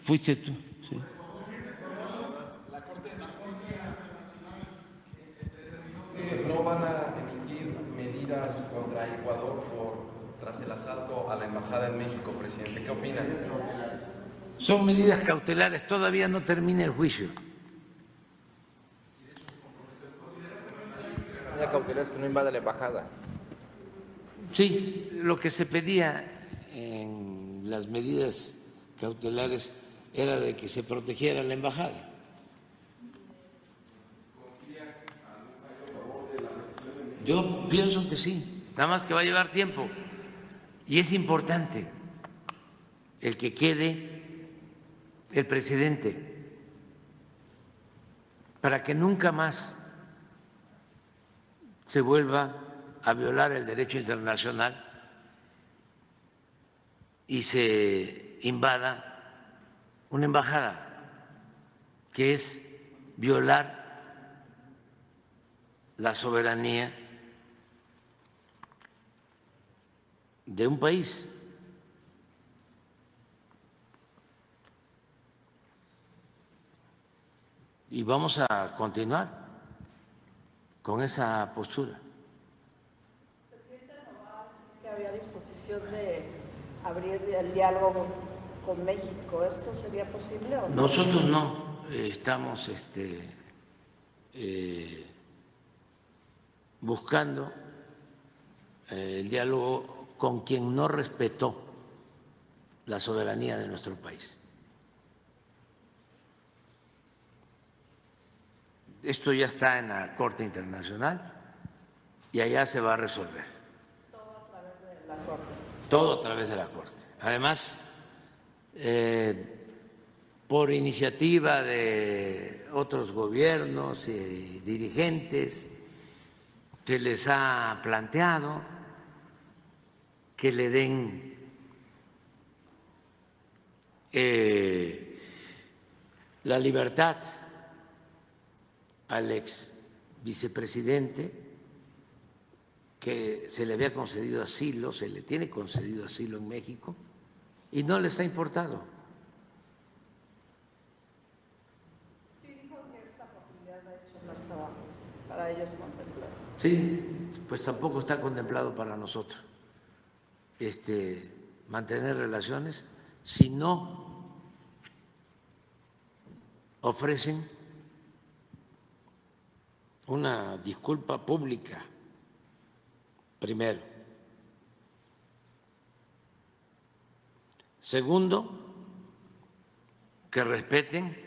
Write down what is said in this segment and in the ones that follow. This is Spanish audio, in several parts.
fuiste tú. Sí. No van a emitir medidas contra Ecuador tras el asalto a la embajada en México, presidente. ¿Qué opina? Son medidas cautelares, todavía no termina el juicio. Medida cautelar es que no invada la embajada. Sí, lo que se pedía en las medidas cautelares era de que se protegiera la embajada. Yo pienso que sí, nada más que va a llevar tiempo. Y es importante el que quede el presidente para que nunca más se vuelva a violar el derecho internacional y se invada una embajada, que es violar la soberanía de un país. Y vamos a continuar con esa postura. Presidente, ¿no va a decir que había disposición de abrir el diálogo con México? ¿Esto sería posible o no? Nosotros no estamos buscando el diálogo con quien no respetó la soberanía de nuestro país. Esto ya está en la Corte Internacional y allá se va a resolver. Todo a través de la Corte. Todo a través de la Corte. Además, por iniciativa de otros gobiernos y dirigentes, se les ha planteado que le den la libertad al ex vicepresidente, que se le había concedido asilo, se le tiene concedido asilo en México, y no les ha importado. Sí, dijo que esta posibilidad de hecho no estaba para ellos contemplada. Sí, pues tampoco está contemplado para nosotros mantener relaciones si no ofrecen una disculpa pública primero. Segundo, que respeten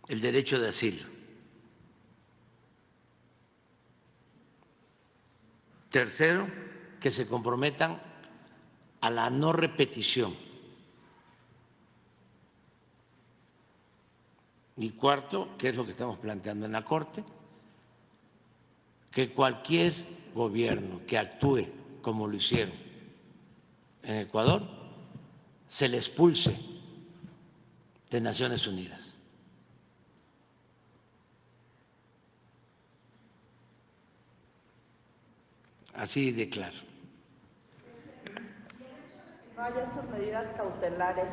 el derecho de asilo. Tercero, que se comprometan a la no repetición. Y cuarto, que es lo que estamos planteando en la Corte, que cualquier gobierno que actúe como lo hicieron en Ecuador, se le expulse de Naciones Unidas. Así de claro. No hay estas medidas cautelares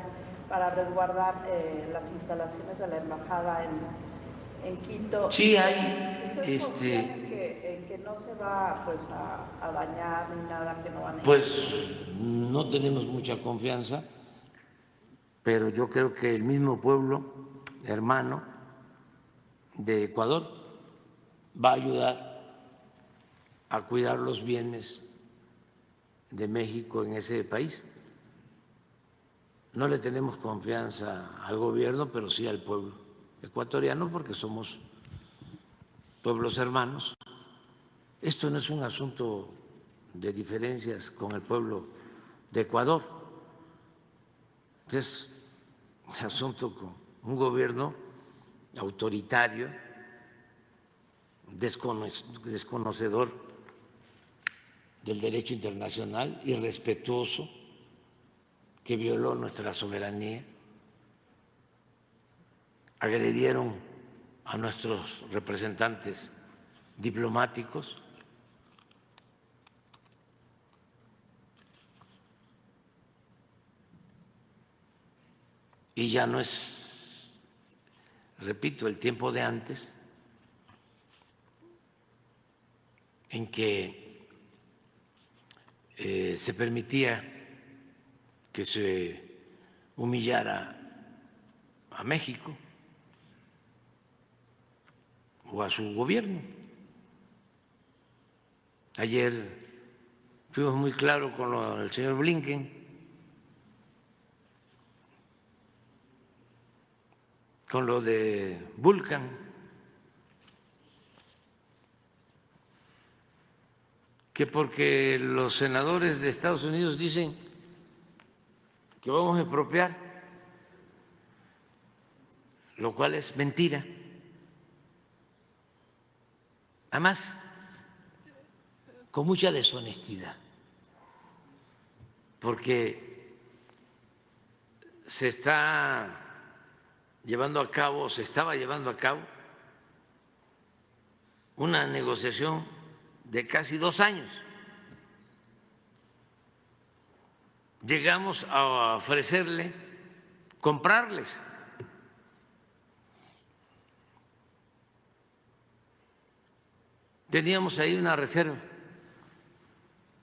para resguardar las instalaciones de la embajada en Quito. Sí hay, ¿Ustedes confían en que no se va pues a dañar ni nada, que no van a pues no tenemos mucha confianza, pero yo creo que el mismo pueblo hermano de Ecuador va a ayudar a cuidar los bienes de México en ese país. No le tenemos confianza al gobierno, pero sí al pueblo ecuatoriano, porque somos pueblos hermanos. Esto no es un asunto de diferencias con el pueblo de Ecuador, es un asunto con un gobierno autoritario, desconocedor del derecho internacional, irrespetuoso, que violó nuestra soberanía, agredieron a nuestros representantes diplomáticos. y ya no es, repito, el tiempo de antes, en que se permitía que se humillara a México o a su gobierno. Ayer fuimos muy claros con el señor Blinken, con lo de Vulcan, que porque los senadores de Estados Unidos dicen que vamos a expropiar, lo cual es mentira. Además, con mucha deshonestidad, porque se está llevando a cabo, se estaba llevando a cabo una negociación de casi 2 años. Llegamos a ofrecerle comprarles. Teníamos ahí una reserva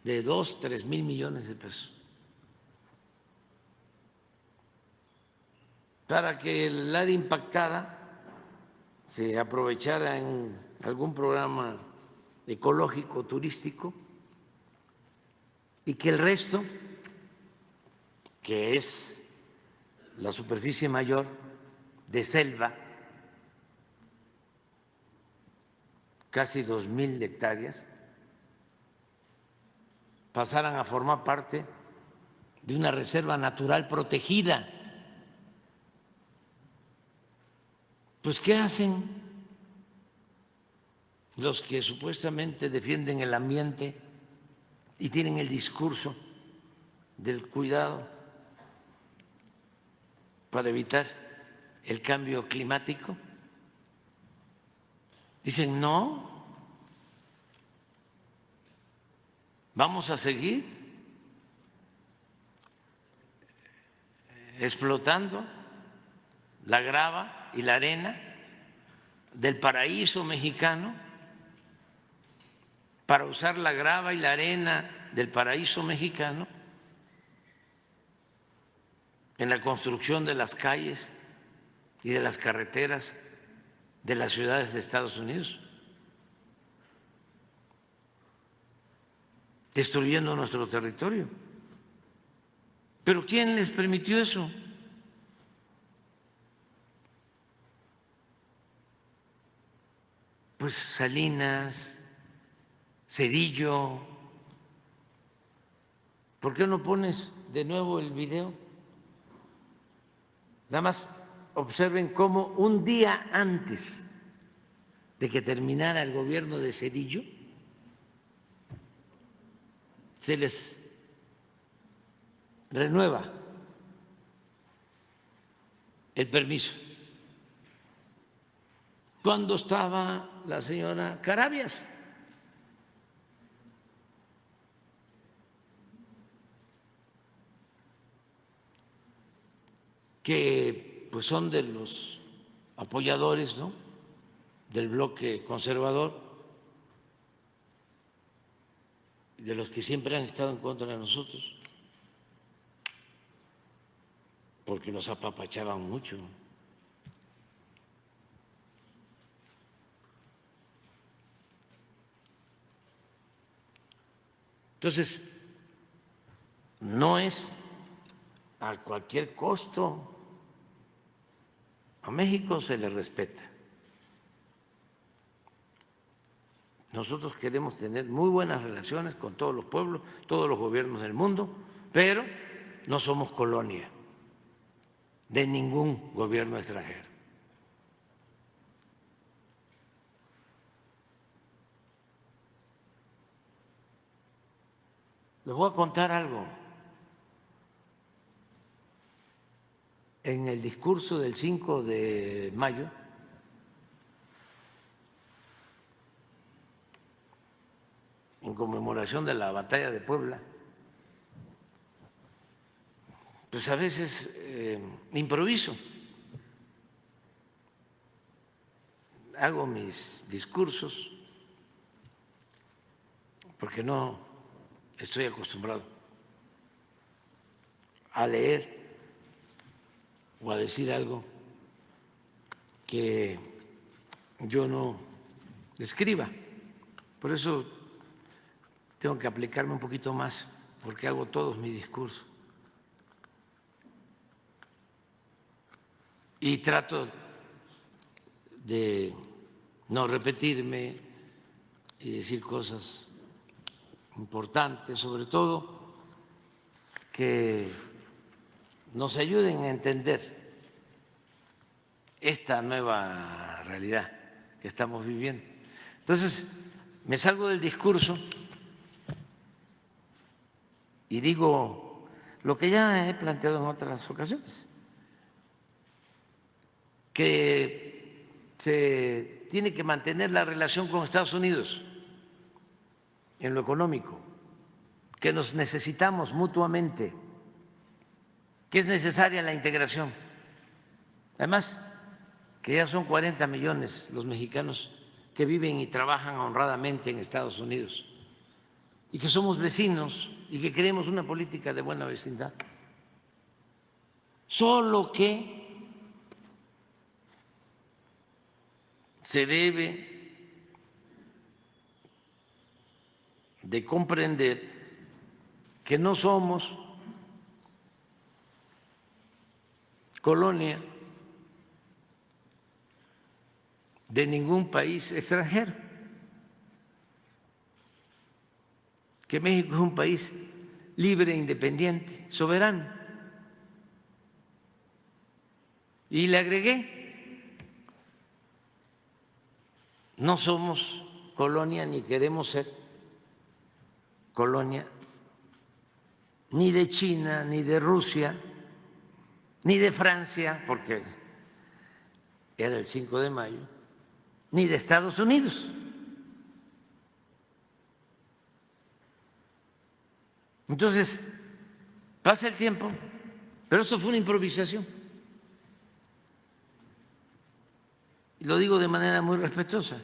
de 2, 3 mil millones de pesos para que el área impactada se aprovechara en algún programa ecológico, turístico, y que el resto, que es la superficie mayor de selva, casi 2.000 hectáreas, pasaran a formar parte de una reserva natural protegida. Pues, ¿qué hacen los que supuestamente defienden el ambiente y tienen el discurso del cuidado para evitar el cambio climático? Dicen, no, vamos a seguir explotando la grava y la arena del paraíso mexicano para usar la grava y la arena del paraíso mexicano en la construcción de las calles y de las carreteras de las ciudades de Estados Unidos, destruyendo nuestro territorio. ¿Pero quién les permitió eso? Pues Salinas, Zedillo. ¿Por qué no pones de nuevo el video? Nada más observen cómo un día antes de que terminara el gobierno de Zedillo, se les renueva el permiso. Cuando estaba la señora Carabias, que pues son de los apoyadores, ¿no?, del bloque conservador, de los que siempre han estado en contra de nosotros, porque los apapachaban mucho. Entonces, no es a cualquier costo. A México se le respeta. Nosotros queremos tener muy buenas relaciones con todos los pueblos, todos los gobiernos del mundo, pero no somos colonia de ningún gobierno extranjero. Les voy a contar algo. En el discurso del 5 de mayo, en conmemoración de la batalla de Puebla, pues a veces improviso, hago mis discursos porque no estoy acostumbrado a leer o a decir algo que yo no escriba. Por eso tengo que aplicarme un poquito más, porque hago todos mis discursos. Y trato de no repetirme y decir cosas importantes, sobre todo que nos ayuden a entender esta nueva realidad que estamos viviendo. Entonces, me salgo del discurso y digo lo que ya he planteado en otras ocasiones, que se tiene que mantener la relación con Estados Unidos en lo económico, que nos necesitamos mutuamente, que es necesaria la integración. Además, que ya son 40 millones los mexicanos que viven y trabajan honradamente en Estados Unidos y que somos vecinos y que queremos una política de buena vecindad. Solo que se debe de comprender que no somos colonia de ningún país extranjero, que México es un país libre, independiente, soberano. Y le agregué, no somos colonia ni queremos ser colonia ni de China, ni de Rusia, ni de Francia, porque era el 5 de mayo, ni de Estados Unidos. Entonces, pasa el tiempo, pero esto fue una improvisación. Y lo digo de manera muy respetuosa.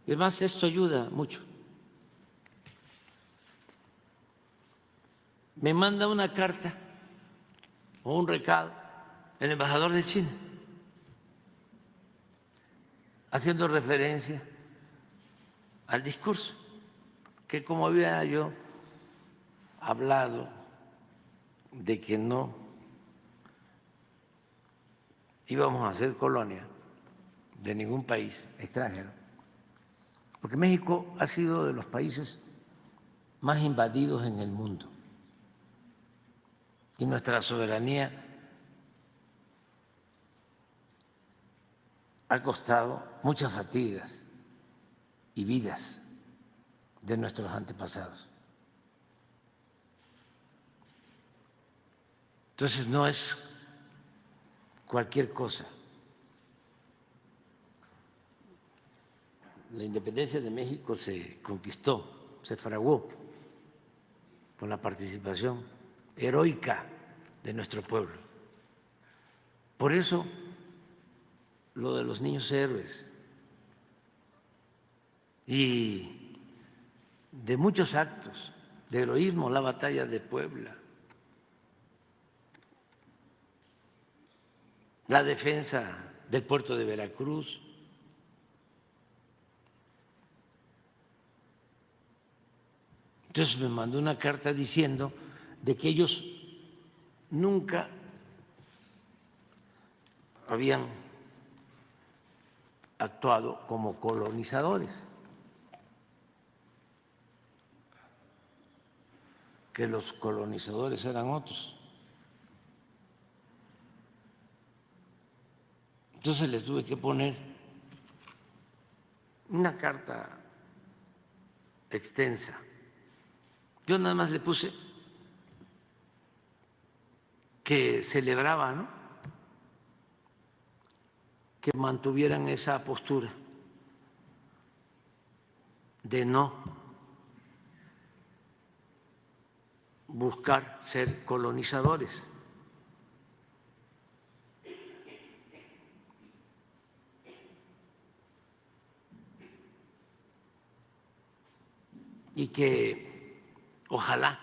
Y además, esto ayuda mucho. Me manda una carta o un recado el embajador de China, haciendo referencia al discurso, que como había yo hablado de que no íbamos a ser colonia de ningún país extranjero, porque México ha sido de los países más invadidos en el mundo y nuestra soberanía ha costado muchas fatigas y vidas de nuestros antepasados. Entonces no es cualquier cosa. La independencia de México se conquistó, se fraguó con la participación heroica de nuestro pueblo. Por eso lo de los niños héroes y de muchos actos de heroísmo, la batalla de Puebla, la defensa del puerto de Veracruz, entonces me mandó una carta diciendo de que ellos nunca habían actuado como colonizadores, que los colonizadores eran otros. Entonces les tuve que poner una carta extensa. Yo nada más le puse que celebraba, ¿no?, que mantuvieran esa postura de no buscar ser colonizadores, y que ojalá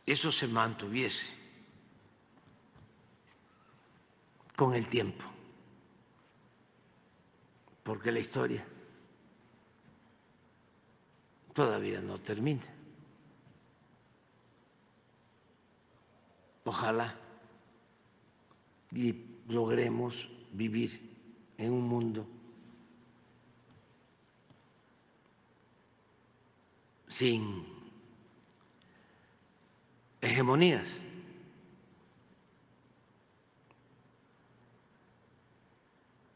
eso se mantuviese con el tiempo, porque la historia todavía no termina. Ojalá y logremos vivir en un mundo sin hegemonías.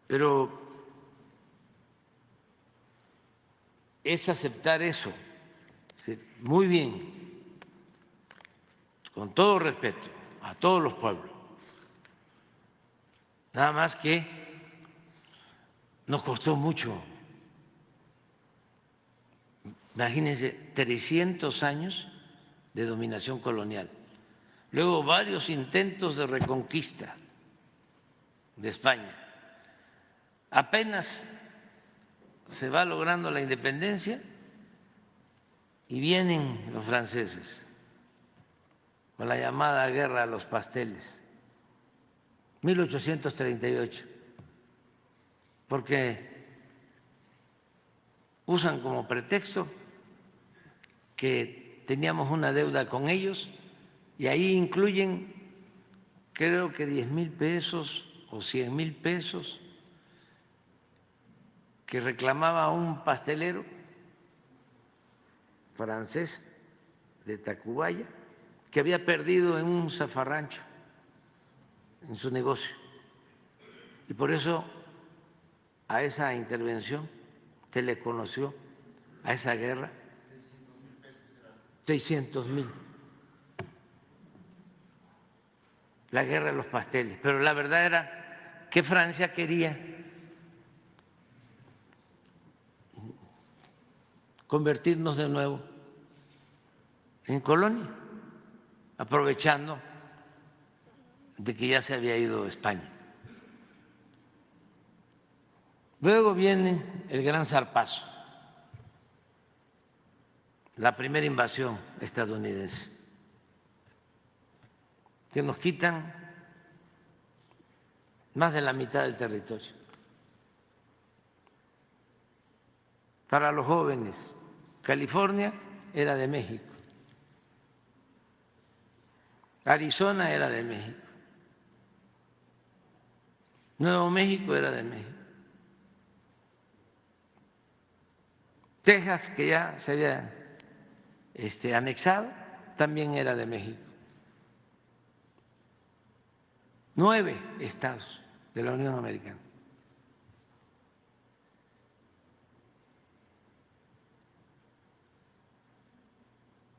Pero es aceptar eso, muy bien, con todo respeto a todos los pueblos. Nada más que nos costó mucho. Imagínense, 300 años de dominación colonial, luego varios intentos de reconquista de España. Apenas se va logrando la independencia y vienen los franceses con la llamada guerra a los pasteles, 1838, porque usan como pretexto que teníamos una deuda con ellos y ahí incluyen, creo que 10,000 pesos o 100,000 pesos que reclamaba un pastelero francés de Tacubaya que había perdido en un zafarrancho en su negocio. Y por eso a esa intervención se le conoció, a esa guerra, 600,000. La guerra de los pasteles. Pero la verdad era que Francia quería convertirnos de nuevo en colonia, aprovechando de que ya se había ido España. Luego viene el gran zarpazo, la primera invasión estadounidense, que nos quitan más de la mitad del territorio. Para los jóvenes, California era de México, Arizona era de México, Nuevo México era de México, Texas, que ya se había anexado, también era de México. 9 estados de la Unión Americana.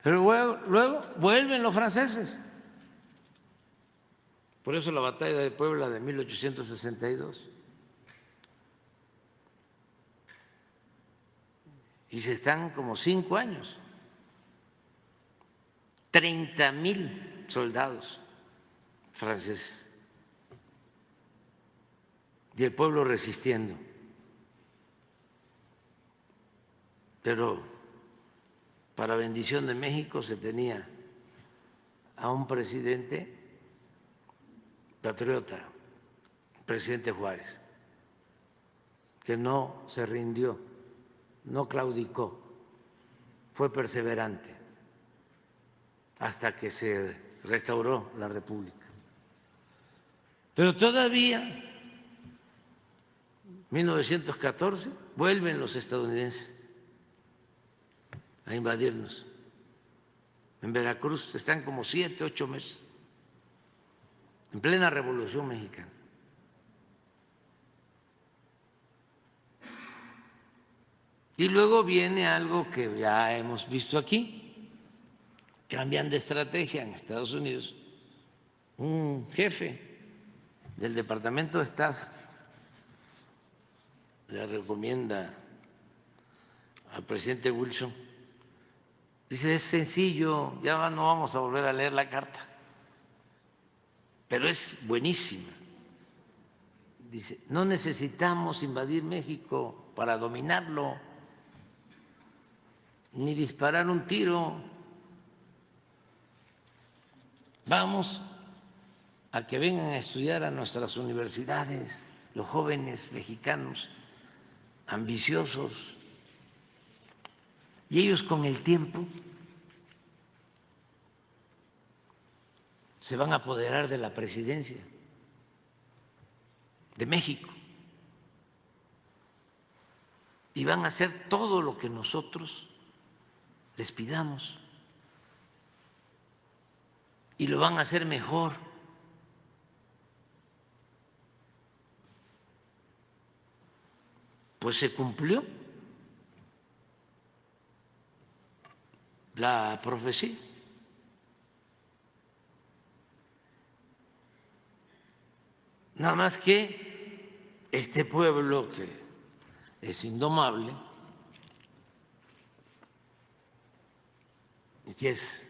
Pero luego vuelven los franceses. Por eso la batalla de Puebla de 1862. Y se están como 5 años. 30,000 soldados franceses. Y el pueblo resistiendo. Pero para bendición de México se tenía a un presidente patriota, el presidente Juárez, que no se rindió, no claudicó, fue perseverante hasta que se restauró la República. Pero todavía, 1914, vuelven los estadounidenses a invadirnos. En Veracruz están como 7, 8 meses, en plena Revolución Mexicana. Y luego viene algo que ya hemos visto aquí, cambian de estrategia en Estados Unidos. Un jefe del Departamento de Estado le recomienda al presidente Wilson, dice, es sencillo, ya no vamos a volver a leer la carta, pero es buenísima. dice, no necesitamos invadir México para dominarlo, ni disparar un tiro. Vamos a que vengan a estudiar a nuestras universidades los jóvenes mexicanos ambiciosos, y ellos con el tiempo se van a apoderar de la presidencia de México y van a hacer todo lo que nosotros les pidamos y lo van a hacer mejor. Pues se cumplió la profecía. Nada más que este pueblo que es indomable y que es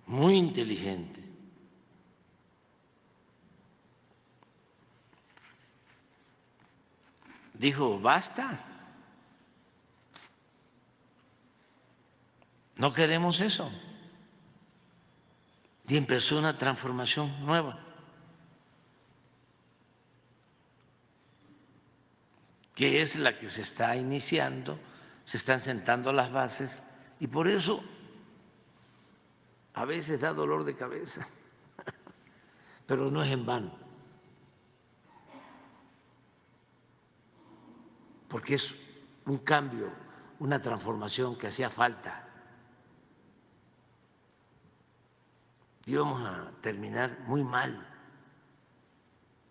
muy inteligente, dijo, basta, no queremos eso. Y empezó una transformación nueva, que es la que se está iniciando, se están sentando las bases, y por eso a veces da dolor de cabeza, pero no es en vano, porque es un cambio, una transformación que hacía falta. Íbamos a terminar muy mal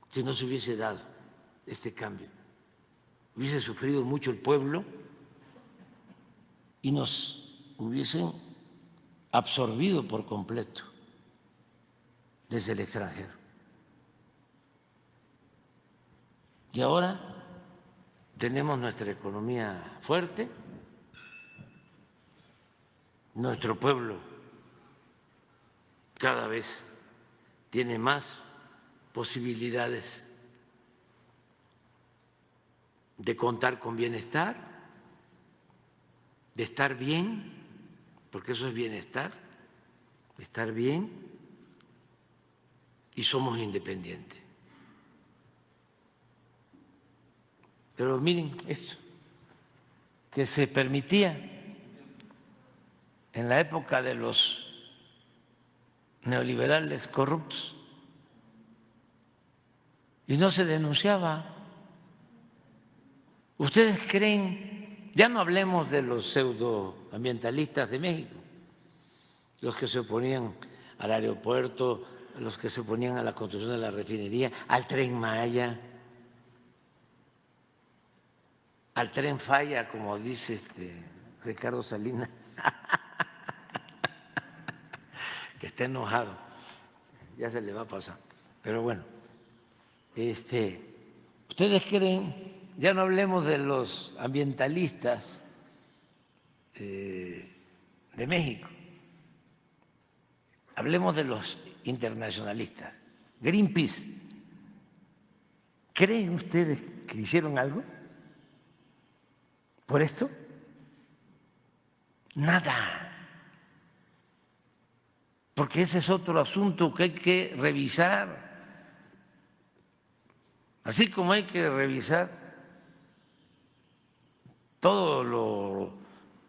si no se hubiese dado este cambio. Hubiese sufrido mucho el pueblo y nos hubiesen absorbido por completo desde el extranjero. Y ahora tenemos nuestra economía fuerte, nuestro pueblo cada vez tiene más posibilidades de contar con bienestar, de estar bien, porque eso es bienestar, estar bien, y somos independientes. Pero miren esto, que se permitía en la época de los neoliberales corruptos y no se denunciaba. ¿Ustedes creen? Ya no hablemos de los pseudoambientalistas de México, los que se oponían al aeropuerto, los que se oponían a la construcción de la refinería, al Tren Maya, al Tren Falla, como dice Ricardo Salinas, que está enojado, ya se le va a pasar. Pero bueno, ¿ustedes creen? Ya no hablemos de los ambientalistas de México, hablemos de los internacionalistas. Greenpeace, ¿creen ustedes que hicieron algo por esto? Nada, porque ese es otro asunto que hay que revisar, así como hay que revisar todo lo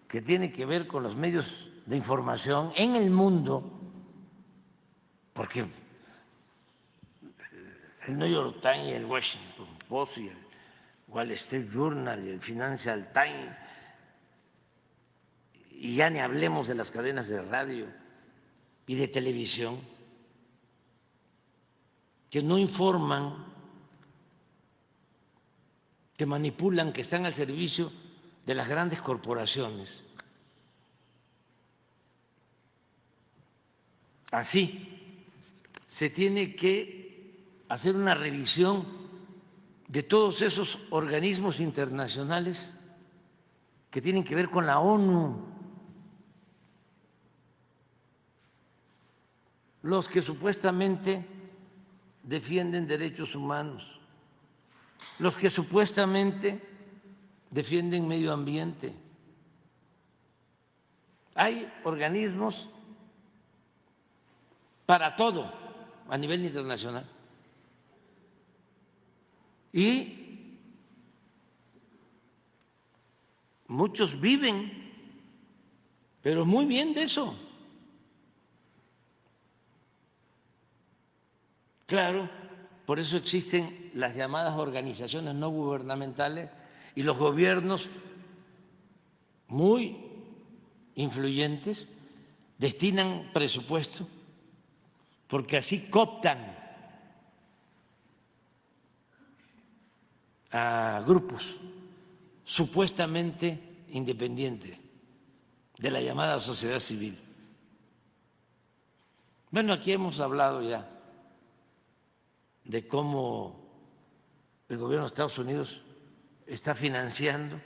que tiene que ver con los medios de información en el mundo, porque el New York Times y el Washington Post y el Wall Street Journal y el Financial Times, y ya ni hablemos de las cadenas de radio y de televisión, que no informan, que manipulan, que están al servicio de las grandes corporaciones. Así se tiene que hacer una revisión de todos esos organismos internacionales que tienen que ver con la ONU, los que supuestamente defienden derechos humanos, los que supuestamente defienden medio ambiente. Hay organismos para todo a nivel internacional. Y muchos viven, pero muy bien de eso. Claro, por eso existen las llamadas organizaciones no gubernamentales y los gobiernos muy influyentes destinan presupuesto porque así cooptan a grupos supuestamente independientes de la llamada sociedad civil. Bueno, aquí hemos hablado ya de cómo el gobierno de Estados Unidos está financiando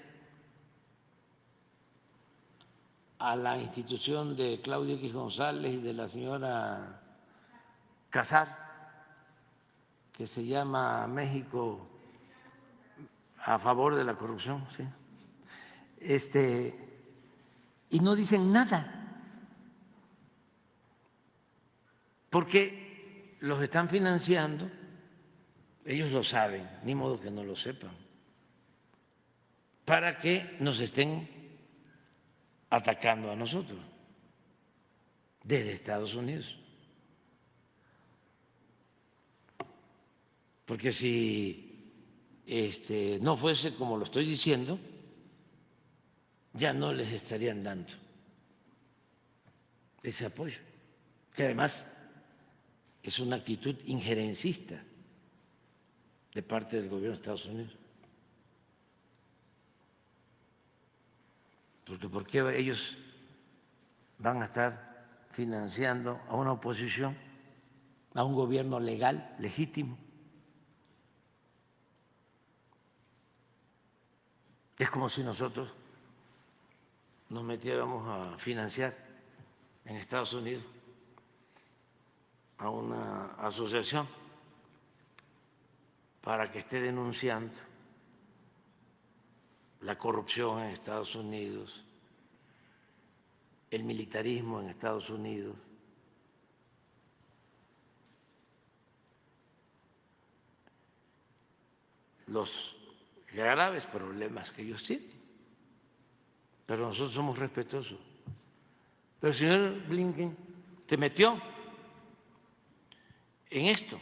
a la institución de Claudio X González y de la señora Casar, que se llama México a favor de la corrupción, ¿sí? Y no dicen nada, porque los están financiando, ellos lo saben, ni modo que no lo sepan, para que nos estén atacando a nosotros desde Estados Unidos. Porque si no fuese como lo estoy diciendo, ya no les estarían dando ese apoyo, que además es una actitud injerencista de parte del gobierno de Estados Unidos. Porque ¿por qué ellos van a estar financiando a una oposición, a un gobierno legal, legítimo? Es como si nosotros nos metiéramos a financiar en Estados Unidos a una asociación para que esté denunciando la corrupción en Estados Unidos, el militarismo en Estados Unidos, los graves problemas que ellos tienen. Pero nosotros somos respetuosos. Pero el señor Blinken te metió en esto.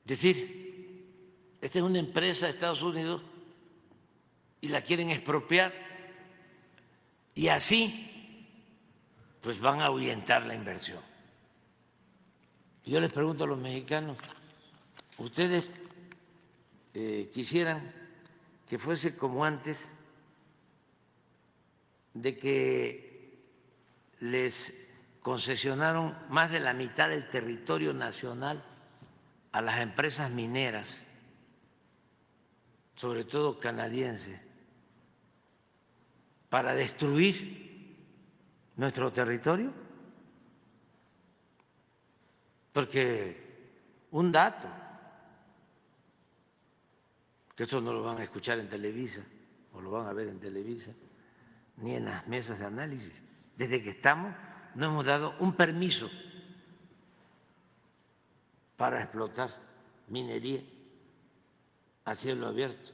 Decir, esta es una empresa de Estados Unidos y la quieren expropiar y así pues van a ahuyentar la inversión. Yo les pregunto a los mexicanos, ¿ustedes quisieran que fuese como antes, de que les concesionaron más de la mitad del territorio nacional a las empresas mineras, sobre todo canadienses, para destruir nuestro territorio? Porque un dato, que esto no lo van a escuchar en Televisa o lo van a ver en Televisa, ni en las mesas de análisis. Desde que estamos no hemos dado un permiso para explotar minería a cielo abierto.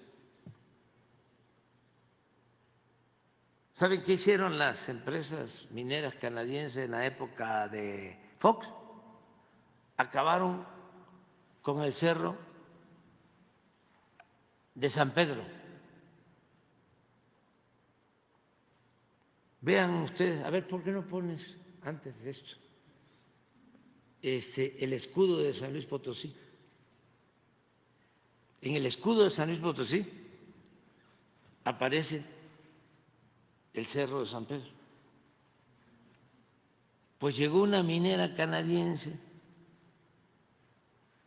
¿Saben qué hicieron las empresas mineras canadienses en la época de Fox? Acabaron con el cerro de San Pedro. Vean ustedes, a ver, ¿por qué no pones antes de esto el escudo de San Luis Potosí? En el escudo de San Luis Potosí aparece el cerro de San Pedro. Pues llegó una minera canadiense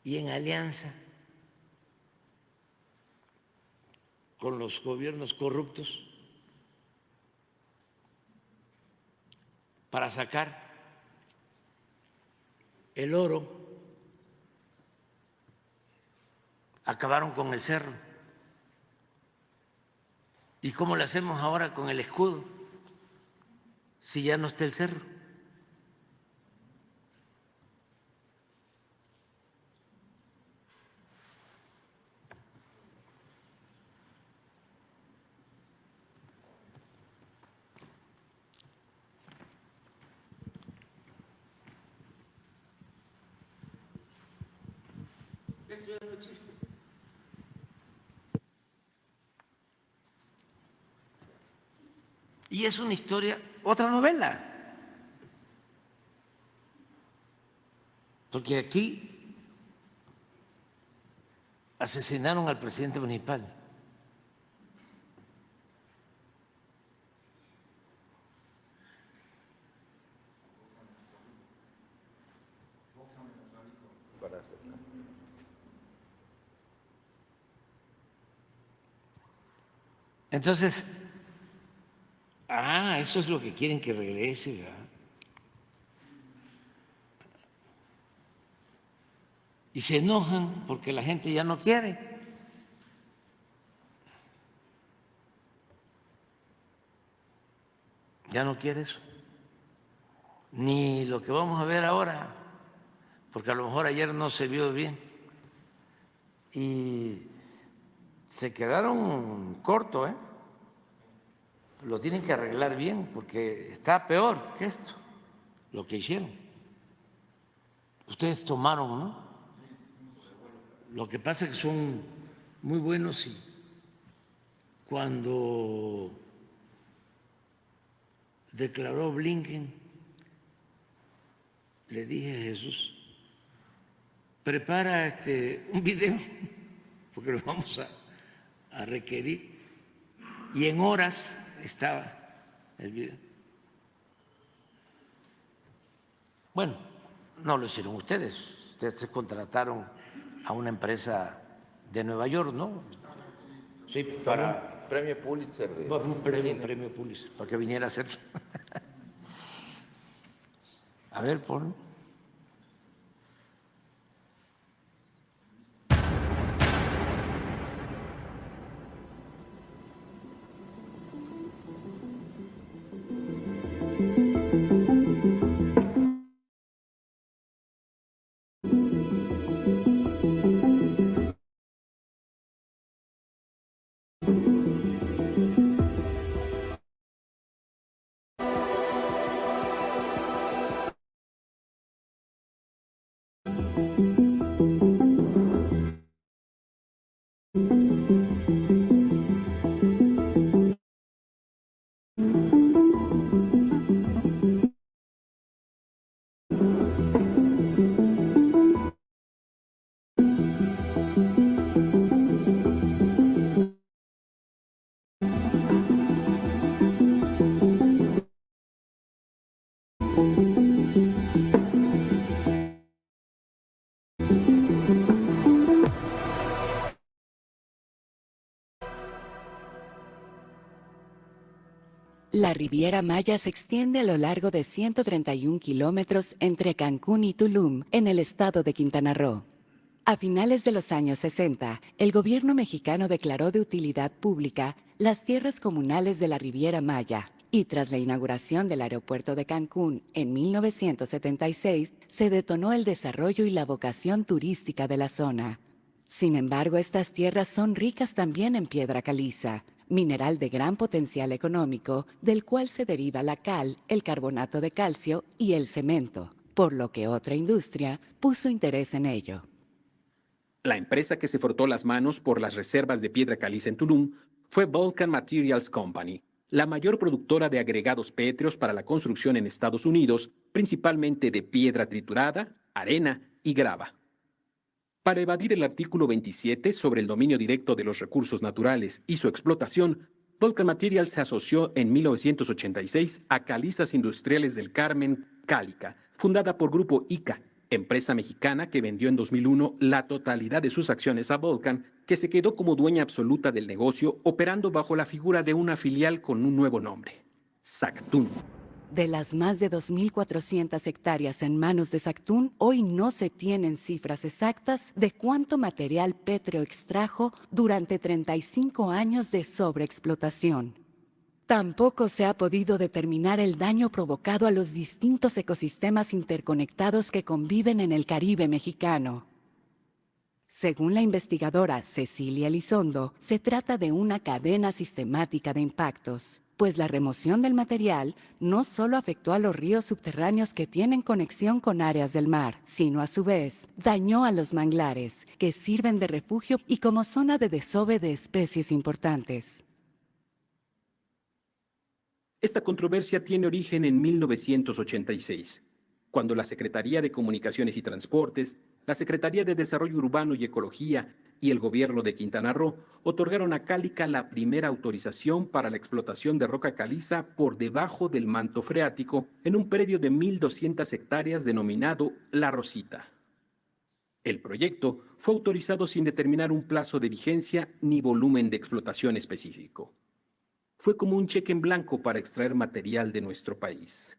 y en alianza con los gobiernos corruptos para sacar el oro acabaron con el cerro. ¿Y cómo lo hacemos ahora con el escudo si ya no está el cerro? Esto ya no existe. Y es una historia, otra novela. Porque aquí asesinaron al presidente municipal. Entonces, eso es lo que quieren que regrese, ¿verdad? Y se enojan porque la gente ya no quiere. Ya no quiere eso. Ni lo que vamos a ver ahora, porque a lo mejor ayer no se vio bien. Y se quedaron cortos, ¿eh? Lo tienen que arreglar bien porque está peor que esto, lo que hicieron. Ustedes tomaron, ¿no? Lo que pasa es que son muy buenos y cuando declaró Blinken, le dije a Jesús, prepara un video, porque lo vamos a requerir, y en horas estaba el video. Bueno, no lo hicieron ustedes contrataron a una empresa de Nueva York, ¿no? Sí, para Premio Pulitzer. un premio Pulitzer, para que viniera a hacer. A ver, pon. La Riviera Maya se extiende a lo largo de 131 kilómetros entre Cancún y Tulum, en el estado de Quintana Roo. A finales de los años 60, el gobierno mexicano declaró de utilidad pública las tierras comunales de la Riviera Maya, y tras la inauguración del aeropuerto de Cancún en 1976, se detonó el desarrollo y la vocación turística de la zona. Sin embargo, estas tierras son ricas también en piedra caliza, mineral de gran potencial económico, del cual se deriva la cal, el carbonato de calcio y el cemento, por lo que otra industria puso interés en ello. La empresa que se frotó las manos por las reservas de piedra caliza en Tulum fue Vulcan Materials Company, la mayor productora de agregados pétreos para la construcción en Estados Unidos, principalmente de piedra triturada, arena y grava. Para evadir el artículo 27 sobre el dominio directo de los recursos naturales y su explotación, Vulcan Materials se asoció en 1986 a Calizas Industriales del Carmen, Cálica, fundada por Grupo ICA, empresa mexicana que vendió en 2001 la totalidad de sus acciones a Vulcan, que se quedó como dueña absoluta del negocio, operando bajo la figura de una filial con un nuevo nombre, Sactún. De las más de 2.400 hectáreas en manos de Sactún, hoy no se tienen cifras exactas de cuánto material pétreo extrajo durante 35 años de sobreexplotación. Tampoco se ha podido determinar el daño provocado a los distintos ecosistemas interconectados que conviven en el Caribe mexicano. Según la investigadora Cecilia Elizondo, se trata de una cadena sistemática de impactos, pues la remoción del material no solo afectó a los ríos subterráneos que tienen conexión con áreas del mar, sino a su vez dañó a los manglares, que sirven de refugio y como zona de desove de especies importantes. Esta controversia tiene origen en 1986, cuando la Secretaría de Comunicaciones y Transportes, la Secretaría de Desarrollo Urbano y Ecología y el Gobierno de Quintana Roo otorgaron a Cálica la primera autorización para la explotación de roca caliza por debajo del manto freático en un predio de 1.200 hectáreas denominado La Rosita. El proyecto fue autorizado sin determinar un plazo de vigencia ni volumen de explotación específico. Fue como un cheque en blanco para extraer material de nuestro país.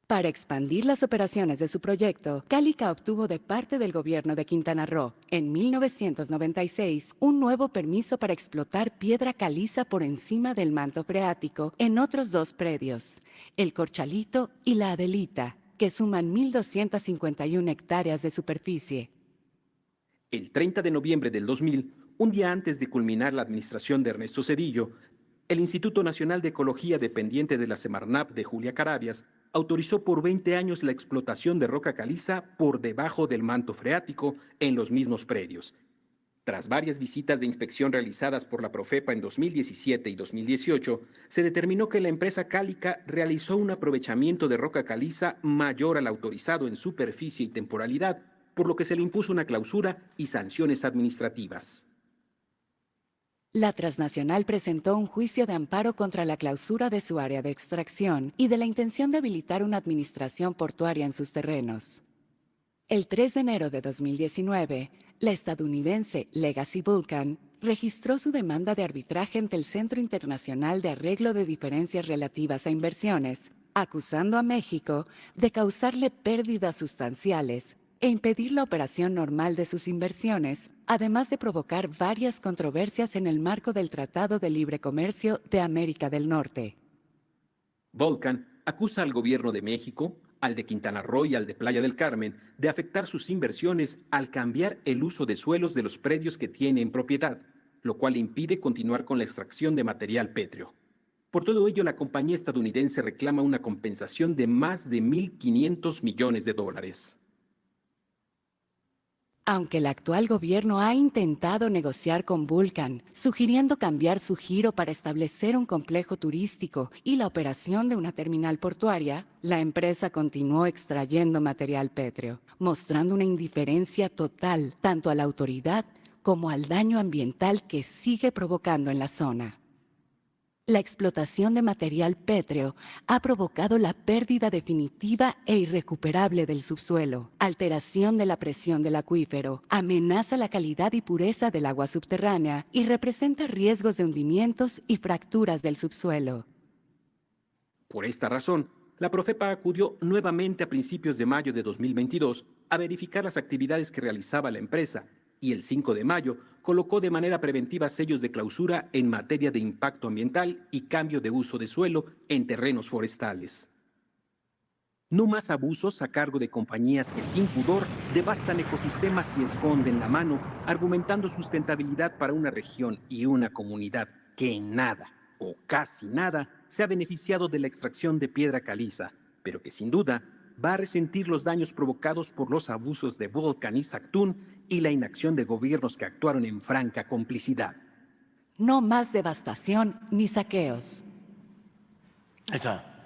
Para expandir las operaciones de su proyecto, Cálica obtuvo de parte del gobierno de Quintana Roo, en 1996, un nuevo permiso para explotar piedra caliza por encima del manto freático en otros 2 predios, el Corchalito y la Adelita, que suman 1.251 hectáreas de superficie. El 30 de noviembre del 2000, un día antes de culminar la administración de Ernesto Zedillo, el Instituto Nacional de Ecología, dependiente de la Semarnat de Julia Carabias, autorizó por 20 años la explotación de roca caliza por debajo del manto freático en los mismos predios. Tras varias visitas de inspección realizadas por la Profepa en 2017 y 2018, se determinó que la empresa Cálica realizó un aprovechamiento de roca caliza mayor al autorizado en superficie y temporalidad, por lo que se le impuso una clausura y sanciones administrativas. La transnacional presentó un juicio de amparo contra la clausura de su área de extracción y de la intención de habilitar una administración portuaria en sus terrenos. El 3 de enero de 2019, la estadounidense Legacy Vulcan registró su demanda de arbitraje ante el Centro Internacional de Arreglo de Diferencias Relativas a Inversiones, acusando a México de causarle pérdidas sustanciales e impedir la operación normal de sus inversiones, además de provocar varias controversias en el marco del Tratado de Libre Comercio de América del Norte. Vulcan acusa al gobierno de México, al de Quintana Roo y al de Playa del Carmen de afectar sus inversiones al cambiar el uso de suelos de los predios que tiene en propiedad, lo cual impide continuar con la extracción de material pétreo. Por todo ello, la compañía estadounidense reclama una compensación de más de $1.500 millones. Aunque el actual gobierno ha intentado negociar con Vulcan, sugiriendo cambiar su giro para establecer un complejo turístico y la operación de una terminal portuaria, la empresa continuó extrayendo material pétreo, mostrando una indiferencia total tanto a la autoridad como al daño ambiental que sigue provocando en la zona. La explotación de material pétreo ha provocado la pérdida definitiva e irrecuperable del subsuelo, alteración de la presión del acuífero, amenaza la calidad y pureza del agua subterránea y representa riesgos de hundimientos y fracturas del subsuelo. Por esta razón, la Profepa acudió nuevamente a principios de mayo de 2022 a verificar las actividades que realizaba la empresa y el 5 de mayo colocó de manera preventiva sellos de clausura en materia de impacto ambiental y cambio de uso de suelo en terrenos forestales. No más abusos a cargo de compañías que sin pudor devastan ecosistemas y esconden la mano, argumentando sustentabilidad para una región y una comunidad que en nada o casi nada se ha beneficiado de la extracción de piedra caliza, pero que sin duda va a resentir los daños provocados por los abusos de Vulcan y Sactún y la inacción de gobiernos que actuaron en franca complicidad. No más devastación ni saqueos. Ahí está.